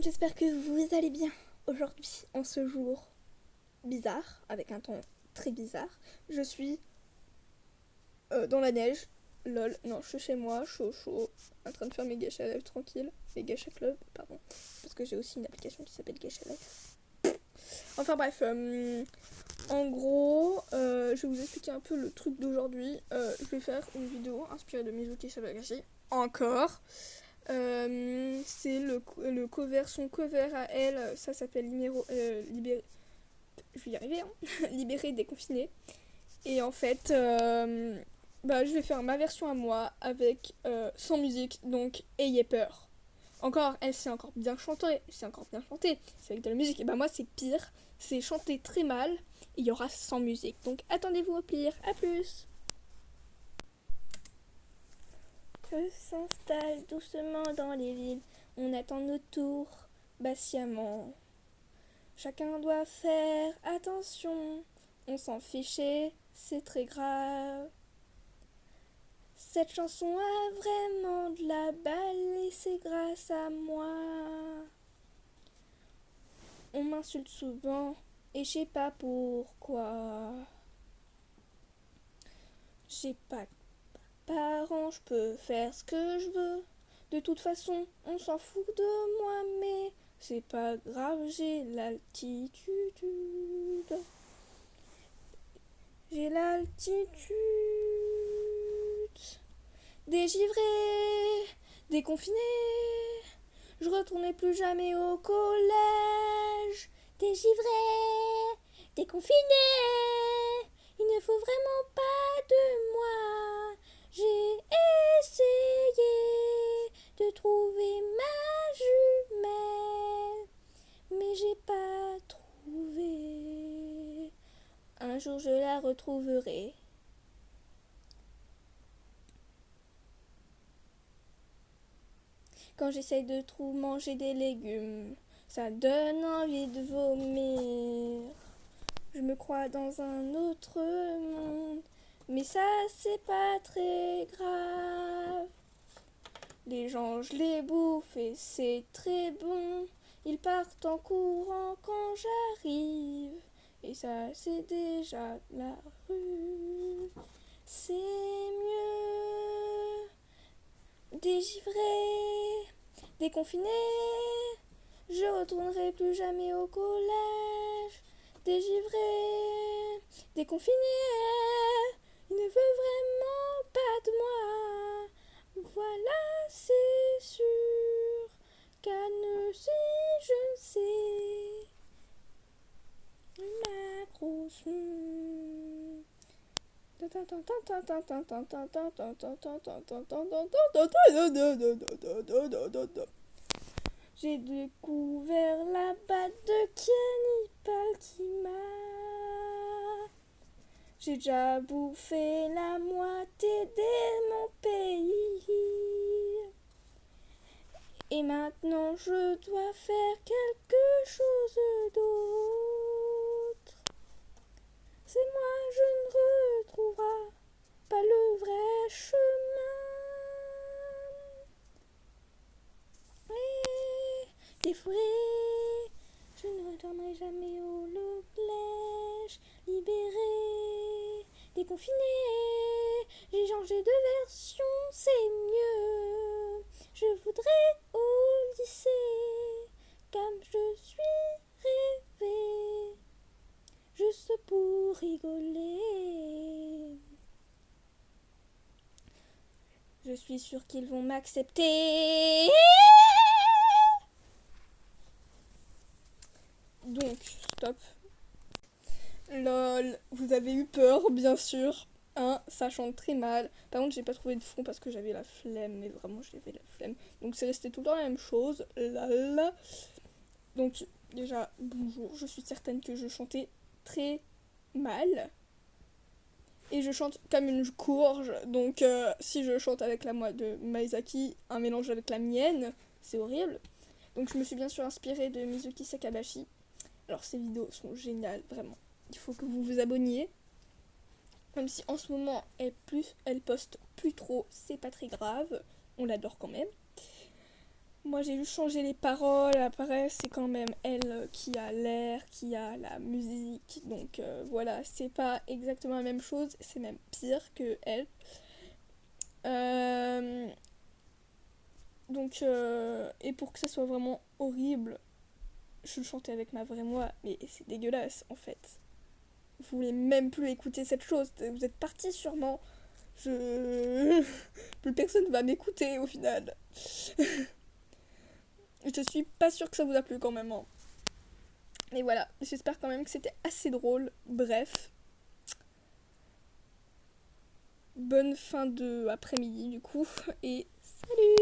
j'espère que vous allez bien. Aujourd'hui, en ce jour bizarre, avec un temps très bizarre, je suis dans la neige. Lol, non, je suis chez moi, chaud, en train de faire mes Gacha Live tranquille. Mes Gacha Club, pardon. Parce que j'ai aussi une application qui s'appelle Gacha Live. Enfin bref, en gros, je vais vous expliquer un peu le truc d'aujourd'hui. Je vais faire une vidéo inspirée de Mizuki Shabagashi. Encore. C'est le cover, son cover à elle, ça s'appelle Libéré. Je vais y arriver, hein. Libéré, déconfiné. Et en fait, je vais faire ma version à moi avec sans musique, donc ayez peur. Encore, elle sait encore bien chanter, c'est avec de la musique. Et bah moi c'est pire, c'est chanter très mal, et il y aura sans musique. Donc attendez-vous au pire, à plus. Que s'installe doucement dans les villes, on attend nos tours patiemment. Chacun doit faire attention, on s'en fichait, c'est très grave. Cette chanson a vraiment de la balle et c'est grâce à moi. On m'insulte souvent et je sais pas pourquoi. J'ai pas de parents, je peux faire ce que je veux. De toute façon, on s'en fout de moi, mais c'est pas grave, j'ai l'altitude. J'ai l'altitude. Dégivré, déconfiné, je retournais plus jamais au collège. Dégivré, déconfiné, il ne faut vraiment pas de moi. J'ai essayé de trouver ma jumelle, mais j'ai pas trouvé. Un jour je la retrouverai. Quand j'essaye de trop manger des légumes, ça donne envie de vomir. Je me crois dans un autre monde, mais ça c'est pas très grave. Les gens je les bouffe et c'est très bon. Ils partent en courant quand j'arrive, et ça c'est déjà la rue. C'est mieux dégivré, déconfiné, je retournerai plus jamais au collège. Dégivré, déconfiné, il ne veut vraiment pas de moi. Voilà, c'est sûr, qu'à ne si je ne sais, ma grosse j'ai découvert la batte de Kenny Palkima. J'ai déjà bouffé la moitié de mon pays. Et maintenant je dois faire quelque chose d'autre. C'est moi, je ne retrouverai pas le vrai chemin. Défouré, je ne retournerai jamais au collège. Libéré, déconfiné, j'ai changé de version, c'est mieux. Je voudrais au lycée, comme je suis rêvé, juste pour rigoler. Je suis sûre qu'ils vont m'accepter. Donc, stop. Lol, vous avez eu peur, bien sûr. Hein, ça chante très mal. Par contre, j'ai pas trouvé de fond parce que j'avais la flemme, mais vraiment, j'avais la flemme. Donc, c'est resté tout le temps la même chose. Là. Donc, déjà, bonjour. Je suis certaine que je chantais très mal. Et je chante comme une courge. Donc, si je chante avec la voix de Maizaki, un mélange avec la mienne, c'est horrible. Donc, je me suis bien sûr inspirée de Mizuki Sakabashi. Alors ces vidéos sont géniales, vraiment. Il faut que vous vous abonniez. Même si en ce moment elle poste plus trop, c'est pas très grave. On l'adore quand même. Moi j'ai juste changé les paroles, après c'est quand même elle qui a l'air, qui a la musique, donc voilà, c'est pas exactement la même chose, c'est même pire que elle. Euh, et pour que ça soit vraiment horrible, je le chantais avec ma vraie voix, mais c'est dégueulasse en fait. Vous voulez même plus écouter cette chose, vous êtes parti sûrement. Je... Plus personne va m'écouter au final. Je suis pas sûre que ça vous a plu quand même, hein. Et voilà, j'espère quand même que c'était assez drôle. Bref, bonne fin de après-midi du coup, et salut!